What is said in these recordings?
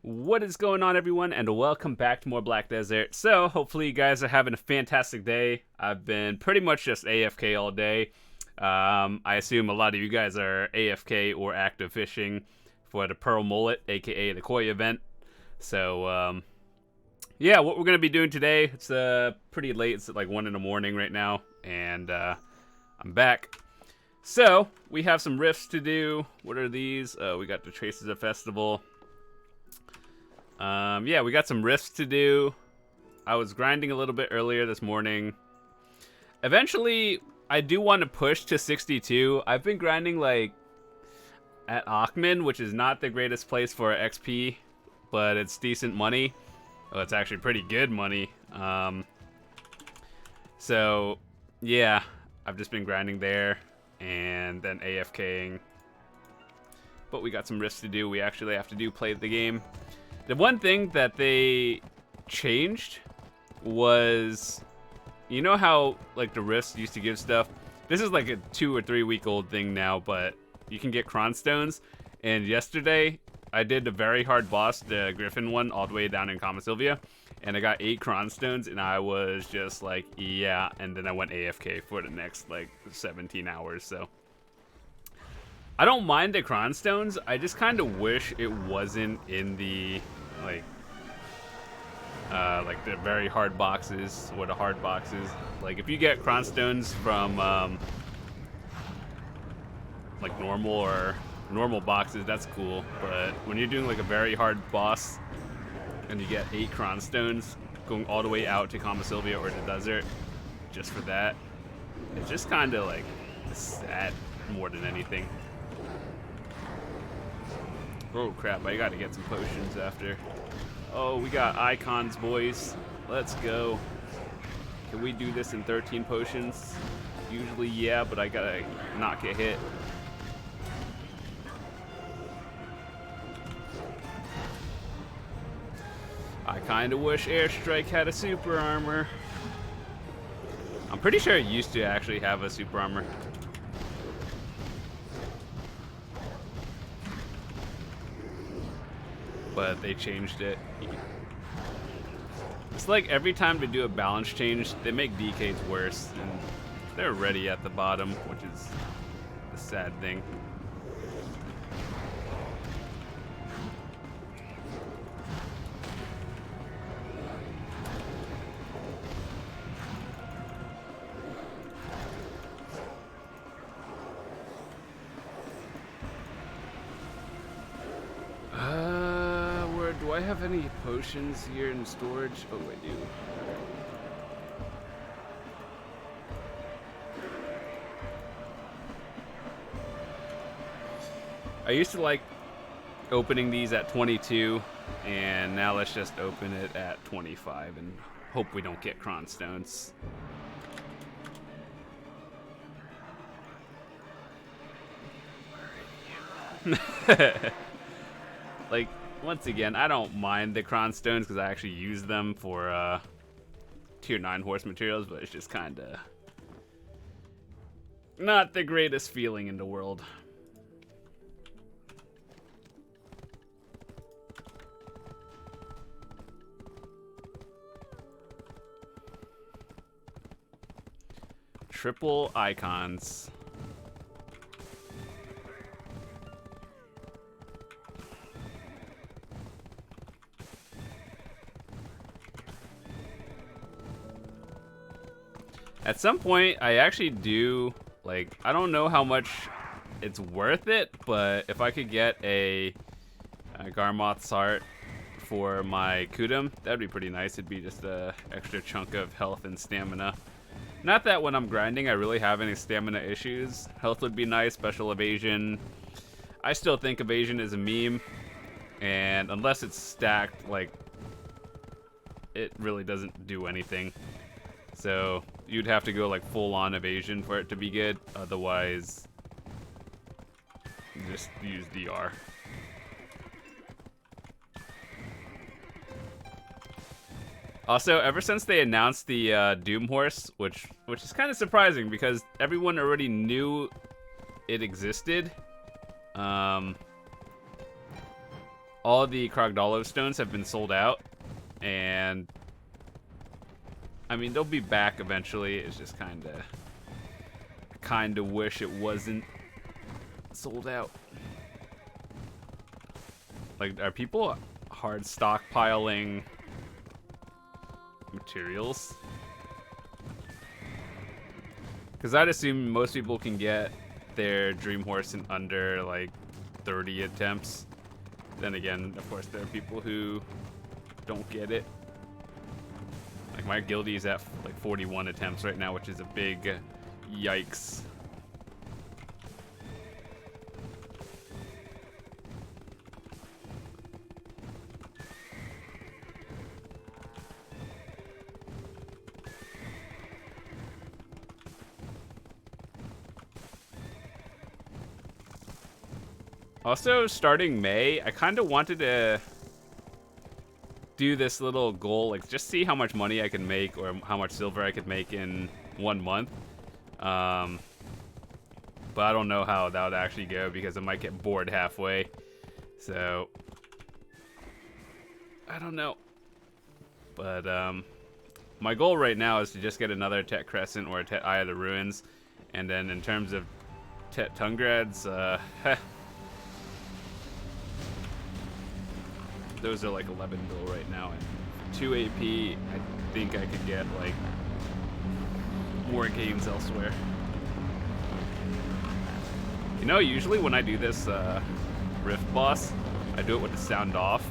What is going on, everyone, and welcome back to more Black Desert. So, hopefully you guys are having a fantastic day. I've been pretty much just AFK all day. I assume a lot of you guys are AFK or active fishing for the Pearl Mullet, aka the Koi event. So, yeah, what we're going to be doing today, it's pretty late. It's like 1 in the morning right now, and I'm back. So, we have some rifts to do. What are these? We got the Traces of Festival. Yeah, we got some rifts to do. I was grinding a little bit earlier this morning. Eventually, I do want to push to 62. I've been grinding, like, at Akhman, which is not the greatest place for XP, but it's decent money. Well, it's actually pretty good money. So, yeah, I've just been grinding there and then AFKing. But we got some rifts to do. We actually have to play the game. The one thing that they changed was, you know how like the rifts used to give stuff? This is like a 2 or 3 week old thing now, but you can get cron stones. And yesterday, I did a very hard boss, the Griffin one, all the way down in Kama Sylvia. And I got 8 cron stones, and I was just like, yeah. And then I went AFK for the next like 17 hours, so. I don't mind the cron stones. I just kind of wish it wasn't in the like the very hard boxes or the hard boxes. Like if you get cron stones from like normal boxes, that's cool. But when you're doing like a very hard boss and you get 8 cron stones going all the way out to Kama Sylvia or the desert just for that, it's just kind of like sad more than anything. Oh crap, I gotta get some potions after. Oh, we got icons, boys. Let's go. Can we do this in 13 potions? Usually, yeah, but I gotta not get hit. I kinda wish Airstrike had a super armor. I'm pretty sure it used to actually have a super armor. But they changed it. It's like every time they do a balance change, they make DKs worse, and they're already at the bottom, which is the sad thing. Do I have any potions here in storage? Oh, I do. I used to like opening these at 22, and now let's just open it at 25 and hope we don't get cron stones. Like, once again, I don't mind the cron stones because I actually use them for tier 9 horse materials, but it's just kind of not the greatest feeling in the world. Triple icons. At some point, I actually do, like, I don't know how much it's worth it, but if I could get a Garmoth's Heart for my Kudum, that'd be pretty nice. It'd be just a extra chunk of health and stamina. Not that when I'm grinding, I really have any stamina issues. Health would be nice, special evasion. I still think evasion is a meme, and unless it's stacked, like, it really doesn't do anything. So you'd have to go like full-on evasion for it to be good. Otherwise, just use DR. Also, ever since they announced the Doom Horse, which is kind of surprising because everyone already knew it existed. all the Krogdalo stones have been sold out, and I mean they'll be back eventually. It's just kind of wish it wasn't sold out. Like, are people hard stockpiling materials? Because I'd assume most people can get their dream horse in under like 30 attempts. Then again, of course, there are people who don't get it. Like, my guildie is at like 41 attempts right now, which is a big yikes. Also, starting May, I kind of wanted to do this little goal, like just see how much money I can make or how much silver I could make in 1 month. But I don't know how that would actually go because I might get bored halfway. So, I don't know. But my goal right now is to just get another Tet Crescent or a Tet Eye of the Ruins. And then in terms of Tet Tungrads, those are like 11 bill right now, and 2 AP, I think I could get like more games elsewhere. You know, usually when I do this Rift boss, I do it with the sound off.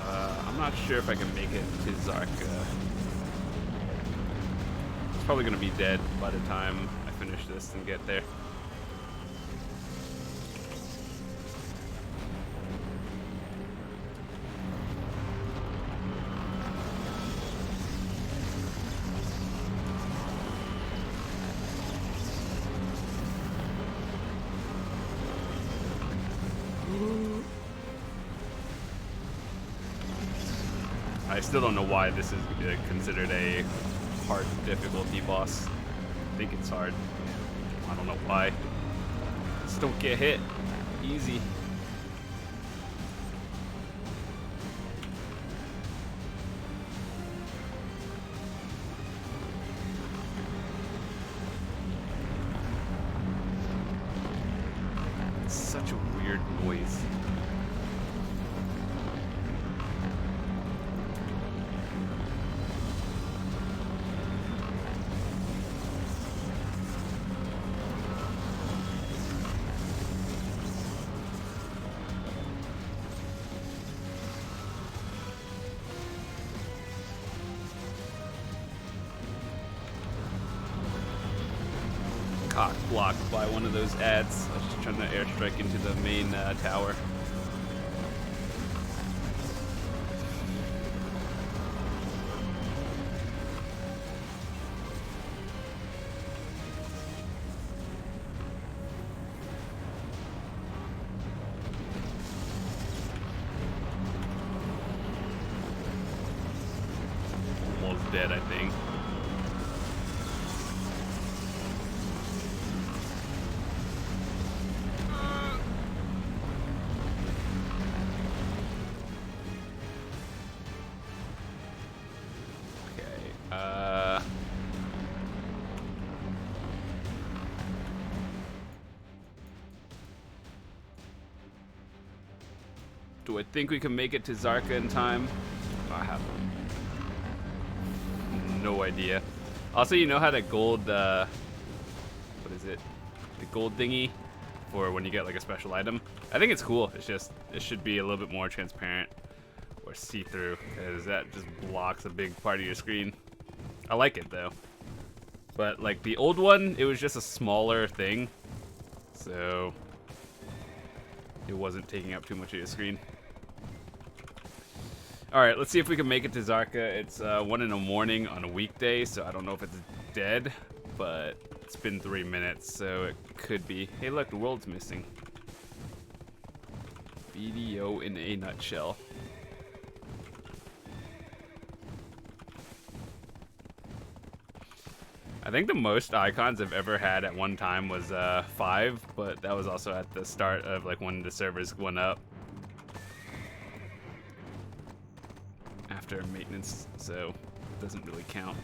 I'm not sure if I can make it to Zarka. Probably gonna be dead by the time I finish this and get there. I still don't know why this is considered a hard difficulty boss. I think it's hard. I don't know why. Just don't get hit. Easy. It's such a weird noise. Cock blocked by one of those ads. I was just trying to airstrike into the main tower. Almost dead, I think. Do I think we can make it to Zarka in time? I have no idea. Also, you know how that gold, what is it? The gold thingy for when you get like a special item? I think it's cool. It's just, it should be a little bit more transparent or see-through, because that just blocks a big part of your screen. I like it though. But like the old one, it was just a smaller thing. So it wasn't taking up too much of your screen. Alright, let's see if we can make it to Zarka. It's 1 in the morning on a weekday, so I don't know if it's dead, but it's been 3 minutes, so it could be. Hey look, the world's missing. Video in a nutshell. I think the most icons I've ever had at one time was 5, but that was also at the start of like when the servers went up. After maintenance, so it doesn't really count.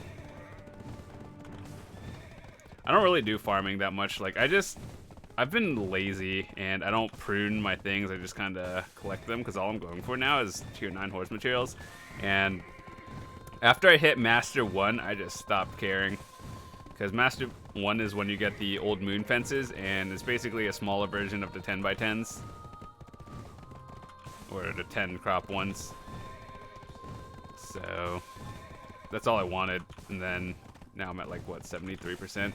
I don't really do farming that much. Like I've been lazy and I don't prune my things. I just kind of collect them because all I'm going for now is tier 9 horse materials. And after I hit Master 1, I just stopped caring. Because Master 1 is when you get the old moon fences, and it's basically a smaller version of the 10x10s. Or the 10 crop ones. So that's all I wanted. And then now I'm at like, what, 73%?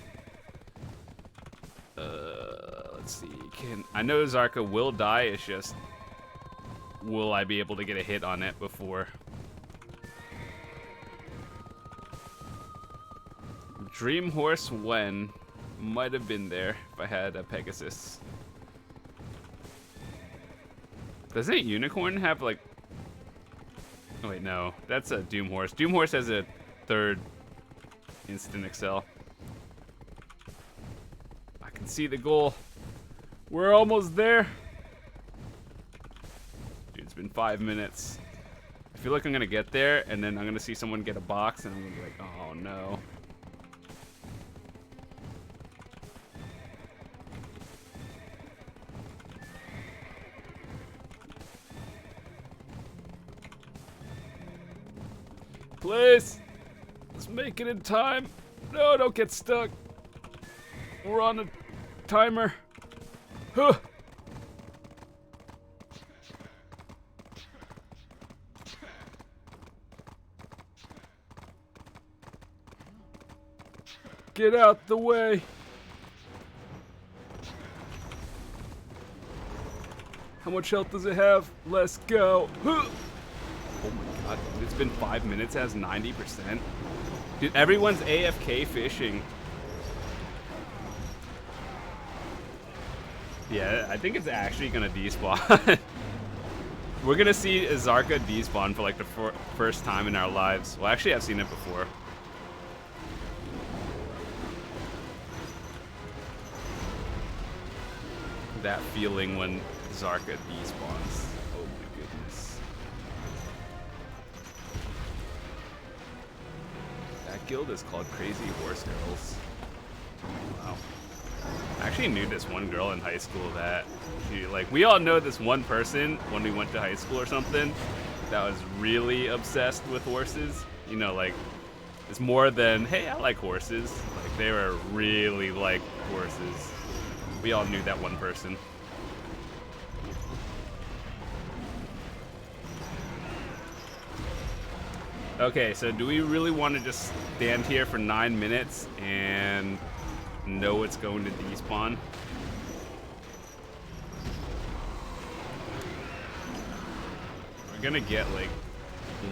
Let's see. I know Zarka will die, it's just, will I be able to get a hit on it before? Dream Horse Wen might have been there if I had a Pegasus. Doesn't Unicorn have like... Oh wait, no. That's a Doom Horse. Doom Horse has a 3rd instant excel. I can see the goal. We're almost there. Dude, it's been 5 minutes. I feel like I'm gonna get there and then I'm gonna see someone get a box and I'm gonna be like, oh no. Please, let's make it in time. No, don't get stuck. We're on a timer. Huh. Get out the way. How much health does it have? Let's go. Huh. Oh my god, it's been 5 minutes, it has 90%. Dude, everyone's AFK fishing. Yeah, I think it's actually gonna despawn. We're gonna see Zarka despawn for like the first time in our lives. Well, actually, I've seen it before. That feeling when Zarka despawns. Oh my goodness. That guild is called Crazy Horse Girls. Wow. I actually knew this one girl in high school that she, like, we all know this one person when we went to high school or something that was really obsessed with horses. You know, like, it's more than, hey, I like horses. Like, they were really like horses. We all knew that one person. Okay, so do we really want to just stand here for 9 minutes and know it's going to despawn? We're gonna get like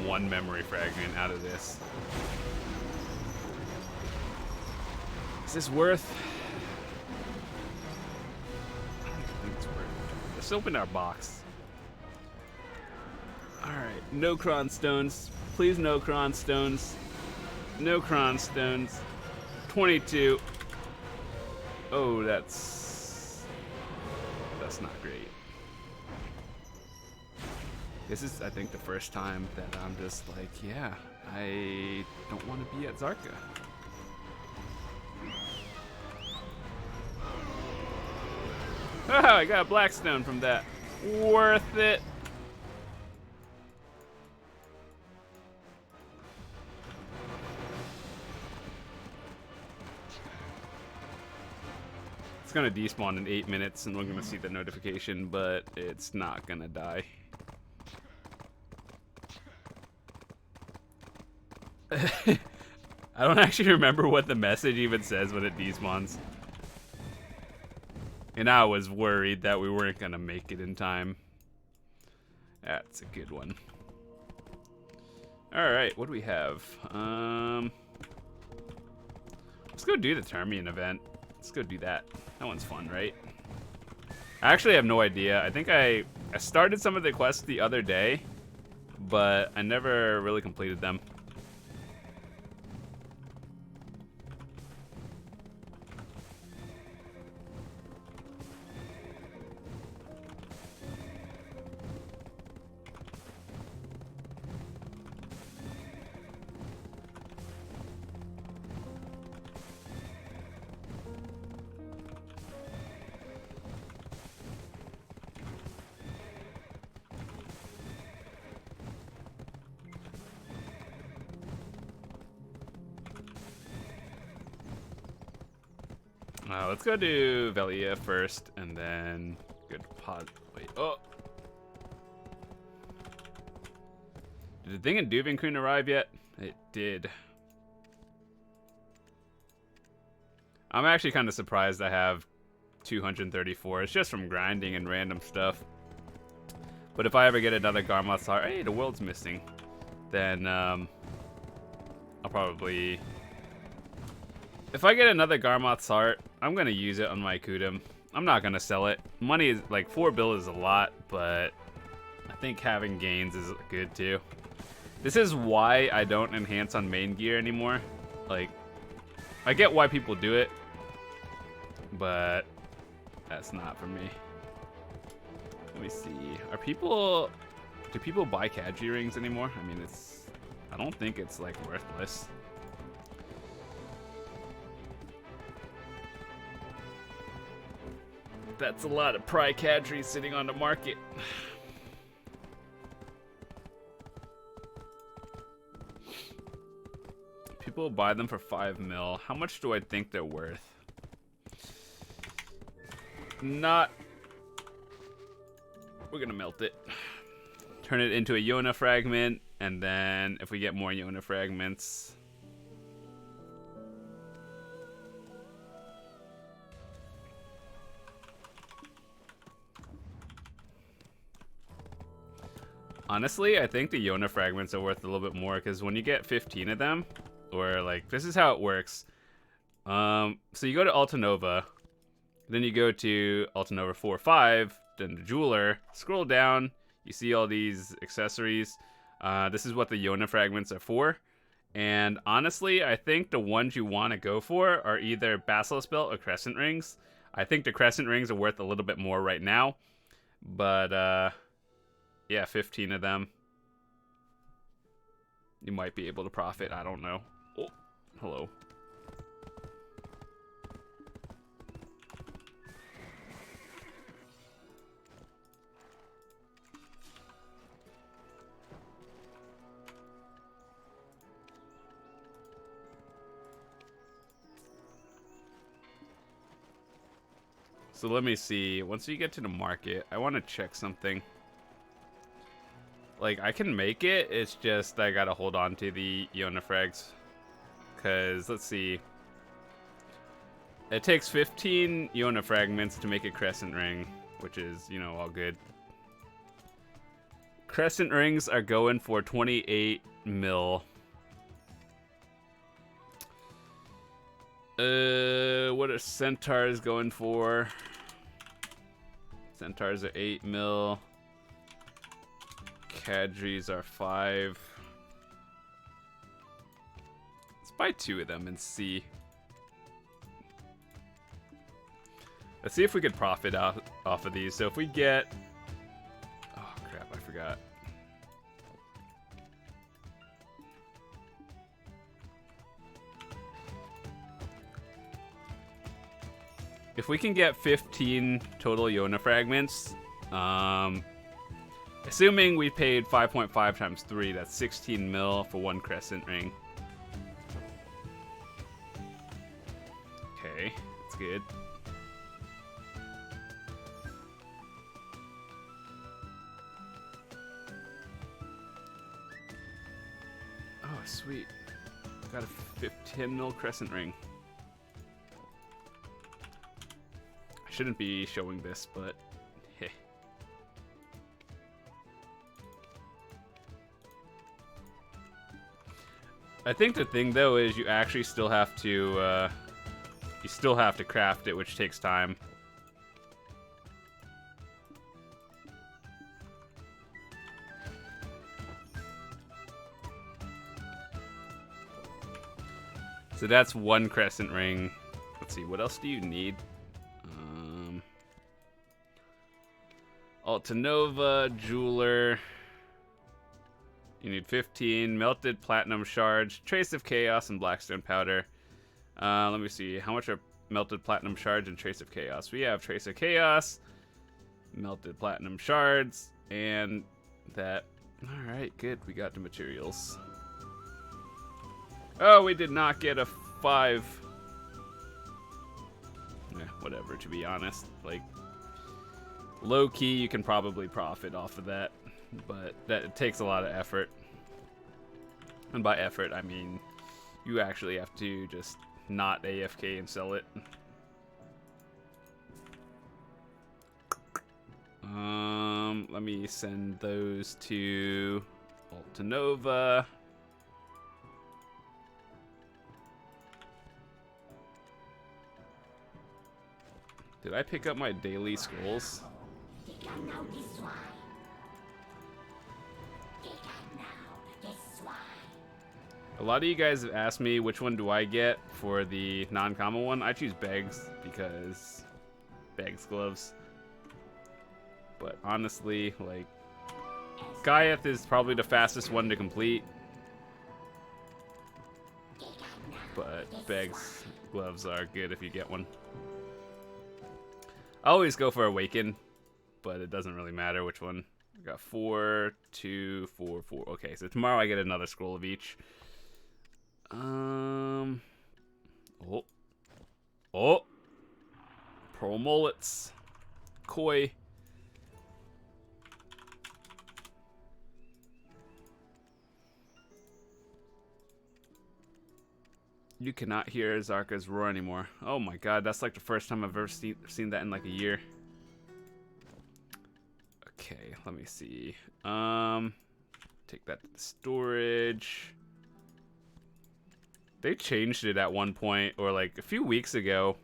1 memory fragment out of this. Is this worth? I don't think it's worth it. Let's open our box. Alright, no cron stones. Please no cron stones. No cron stones. 22. Oh, that's not great. This is, I think, the first time that I'm just like, yeah, I don't want to be at Zarka. Oh, I got a blackstone from that. Worth it. It's gonna despawn in 8 minutes and we're gonna see the notification, but it's not gonna die. I don't actually remember what the message even says when it despawns. And I was worried that we weren't gonna make it in time. That's a good one. Alright, what do we have? Let's go do the Termian event. Let's go do that. That one's fun, right? I actually have no idea. I think I started some of the quests the other day, but I never really completed them. Let's go to Velia first, and then good pod. Wait, oh. Did the thing in Duvinkun arrive yet? It did. I'm actually kind of surprised I have 234. It's just from grinding and random stuff. But if I ever get another Garmoth's Heart, hey, the world's missing, then I'll probably... If I get another Garmoth's Heart, I'm going to use it on my Kudum. I'm not going to sell it. Money is, like, 4 bill is a lot, but I think having gains is good too. This is why I don't enhance on main gear anymore. Like, I get why people do it, but that's not for me. Let me see. Do people buy Kadji rings anymore? I mean, I don't think it's like worthless. That's a lot of Pry Kadri sitting on the market. People buy them for 5 mil. How much do I think they're worth? Not. We're gonna melt it. Turn it into a Yona fragment, and then if we get more Yona fragments. Honestly, I think the Yona fragments are worth a little bit more, because when you get 15 of them, or like, this is how it works. So you go to Altanova, then you go to Altanova 4-5, then the Jeweler, scroll down, you see all these accessories. This is what the Yona fragments are for. And honestly, I think the ones you want to go for are either Basilisk Belt or Crescent Rings. I think the Crescent Rings are worth a little bit more right now, but yeah, 15 of them. You might be able to profit. I don't know. Oh, hello. So let me see. Once you get to the market, I want to check something. Like, I can make it, it's just I gotta hold on to the Yona frags. Because, let's see. It takes 15 Yona fragments to make a Crescent Ring, which is, you know, all good. Crescent Rings are going for 28 mil. What are Centaurs going for? Centaurs are 8 mil. Kadris are 5. Let's buy 2 of them and see. Let's see if we could profit off of these. So if we get... Oh crap, I forgot. If we can get 15 total Yona fragments, assuming we paid 5.5 times 3, that's 16 mil for 1 Crescent Ring. Okay, that's good. Oh, sweet. Got a 10 mil Crescent Ring. I shouldn't be showing this, but hey. I think the thing though is you actually still have to craft it, which takes time. So that's 1 Crescent Ring. Let's see, what else do you need? Altanova, Jeweler. You need 15 melted platinum shards, trace of chaos, and blackstone powder. Let me see. How much are melted platinum shards and trace of chaos? We have trace of chaos, melted platinum shards, and that. All right, good. We got the materials. Oh, we did not get a 5. whatever, to be honest. Like, low key, you can probably profit off of that, but it takes a lot of effort. And by effort, I mean you actually have to just not AFK and sell it. Let me send those to Altanova. Did I pick up my daily scrolls? A lot of you guys have asked me which one do I get for the non-common one. I choose Beggs because Beggs gloves. But honestly, like, Gaiath is probably the fastest one to complete. But Beggs gloves are good if you get one. I always go for Awaken, but it doesn't really matter which one. I got 4, 2, 4, 4. Okay, so tomorrow I get another scroll of each. Pearl mullets. Koi. You cannot hear Zarka's roar anymore. Oh my god, that's like the first time I've ever seen that in like a year. Okay, let me see. Take that to the storage. They changed it at one point, or like a few weeks ago.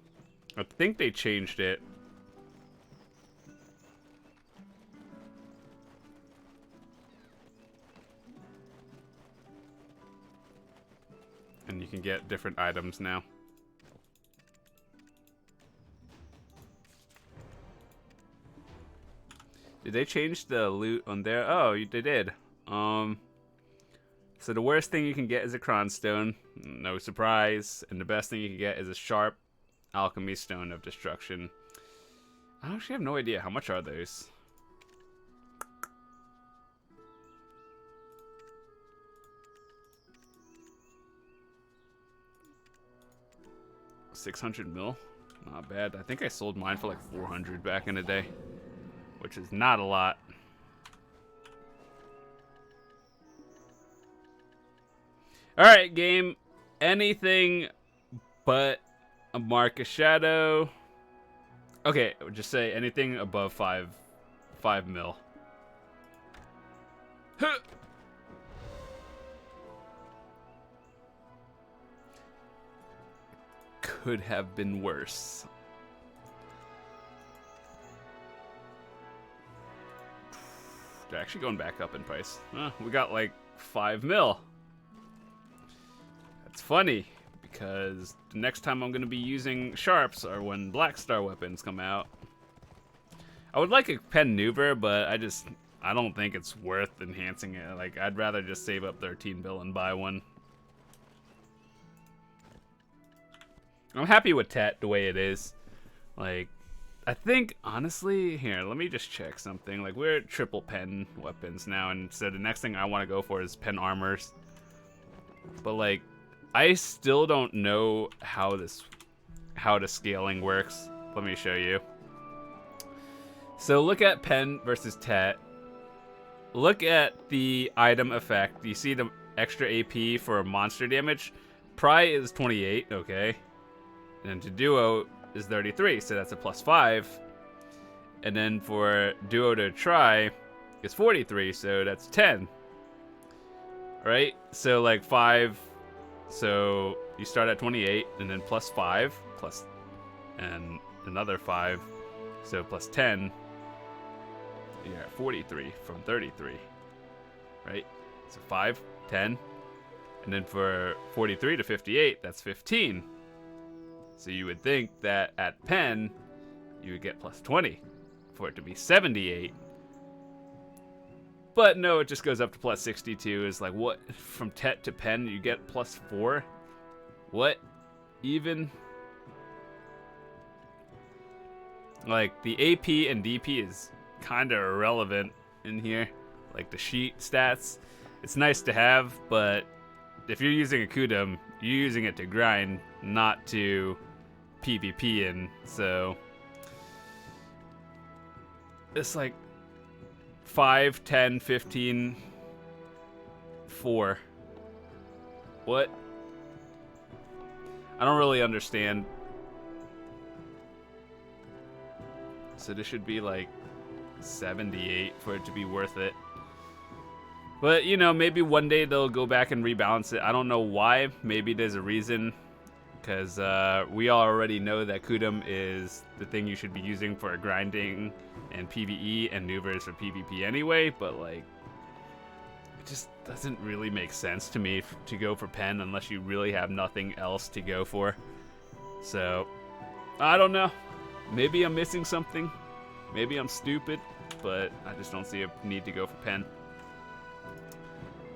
I think they changed it. And you can get different items now. Did they change the loot on there? Oh, they did. So the worst thing you can get is a Cronstone. No surprise. And the best thing you can get is a Sharp Alchemy Stone of Destruction. I actually have no idea. How much are those? $600 mil? Not bad. I think I sold mine for like 400 back in the day, which is not a lot. Alright, game. Anything but a Mark of Shadow. Okay, just say anything above 5 mil. Huh. Could have been worse. They're actually going back up in price. We got like 5 mil. That's funny, because the next time I'm going to be using Sharps are when Black Star weapons come out. I would like a pen Nuber, but I don't think it's worth enhancing it. Like, I'd rather just save up 13 bill and buy one. I'm happy with Tet the way it is. Like, I think, honestly, here, let me just check something. Like, we're at triple pen weapons now, and so the next thing I want to go for is pen armors. But, like, I still don't know how the scaling works. Let me show you. So look at pen versus Tet. Look at the item effect. You see the extra AP for monster damage? Pry is 28, okay. And to Duo is 33, so that's a +5. And then for Duo to Try is 43, so that's 10. Right? So like 5, so you start at 28, and then +5, and another 5, so +10. You're at 43 from 33, right? So 5, 10, and then for 43 to 58, that's 15. So you would think that at pen, you would get +20 for it to be 78. But no, it just goes up to +62. It's like, what? From Tet to pen, you get +4? What? Even? Like, the AP and DP is kind of irrelevant in here. Like, the sheet stats. It's nice to have, but if you're using a Kudum, you're using it to grind, not to PvP in, so it's like 5, 10, 15, 4. What? I don't really understand. So this should be like 78 for it to be worth it. But, you know, maybe one day they'll go back and rebalance it. I don't know why. Maybe there's a reason. Because we already know that Kudum is the thing you should be using for grinding and PvE, and Nuva is for PvP anyway. But, like, it just doesn't really make sense to me to go for Pen unless you really have nothing else to go for. So, I don't know. Maybe I'm missing something. Maybe I'm stupid. But I just don't see a need to go for Pen.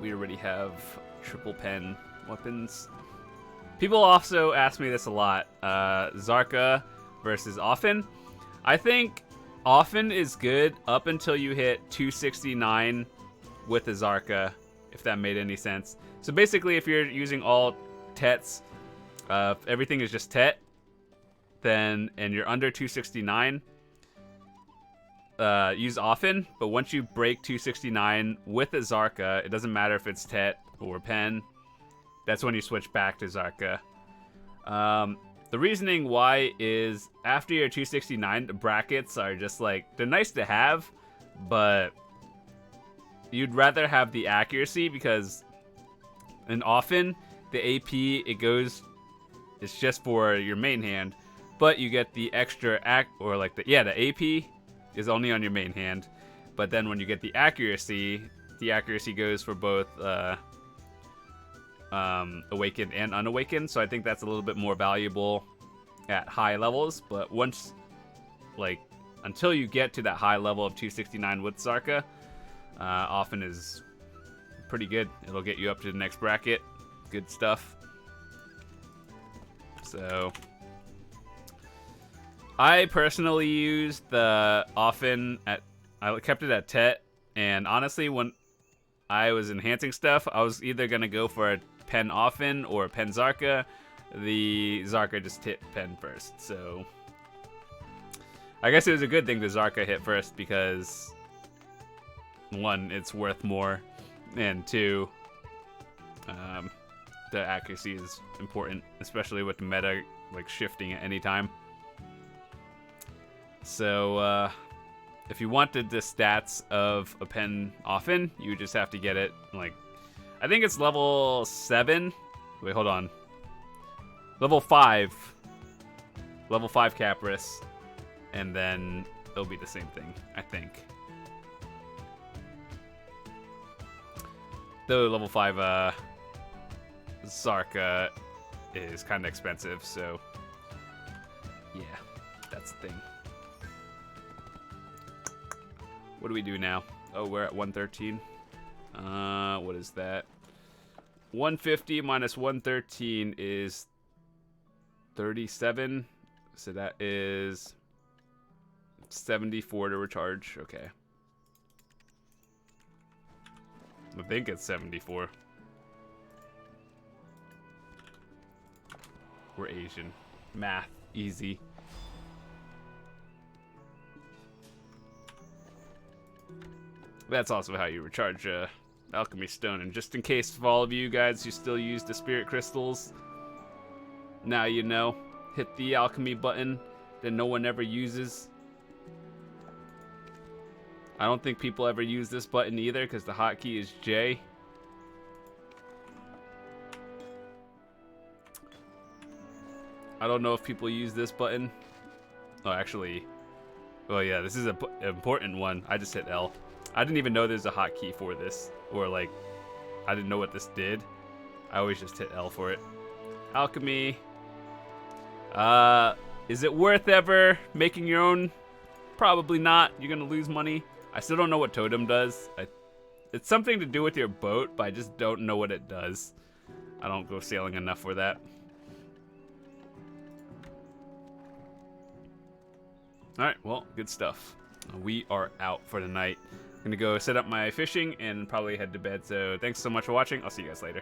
We already have triple Pen weapons. People also ask me this a lot. Zarka versus Often. I think Often is good up until you hit 269 with the Zarka, if that made any sense. So basically, if you're using all Tets, if everything is just Tet, then, and you're under 269, use Often. But once you break 269 with a Zarka, it doesn't matter if it's Tet or Pen, that's when you switch back to Zarka. The reasoning why is after your 269, the brackets are just like, they're nice to have, but you'd rather have the accuracy, because and often the AP, it's just for your main hand, but you get the extra the AP is only on your main hand, but then when you get the accuracy goes for both awakened and unawakened, so I think that's a little bit more valuable at high levels. But once, like, until you get to that high level of 269 with Zarka, often is pretty good. It'll get you up to the next bracket. Good stuff. So I personally used the Often I kept it at Tet, and honestly, when I was enhancing stuff, I was either gonna go for a Pen Often or a Pen Zarka. The Zarka just hit Pen first, so I guess it was a good thing the Zarka hit first, because 1, it's worth more, and 2, the accuracy is important, especially with the meta like shifting at any time. So if you wanted the stats of a Pen Often, you just have to get it, like, I think it's level 7. Wait, hold on. Level 5. Level 5 Capris. And then it'll be the same thing, I think. Though level 5 Zarka is kind of expensive, so yeah, that's the thing. What do we do now? Oh, we're at 113. What is that? 150 minus 113 is 37. So that is 74 to recharge. Okay. I think it's 74. We're Asian. Math, easy. That's also how you recharge Alchemy Stone. And just in case for all of you guys who still use the Spirit Crystals, now you know. Hit the Alchemy button that no one ever uses. I don't think people ever use this button either, because the hotkey is J. I don't know if people use this button. Oh, actually, oh yeah, this is an important one. I just hit L. I didn't even know there's a hotkey for this, or like, I didn't know what this did. I always just hit L for it. Alchemy. Is it worth ever making your own? Probably not. You're gonna lose money. I still don't know what Totem does. It's something to do with your boat, but I just don't know what it does. I don't go sailing enough for that. Alright, well, good stuff. We are out for the night. I'm gonna go set up my fishing and probably head to bed. So thanks so much for watching. I'll see you guys later.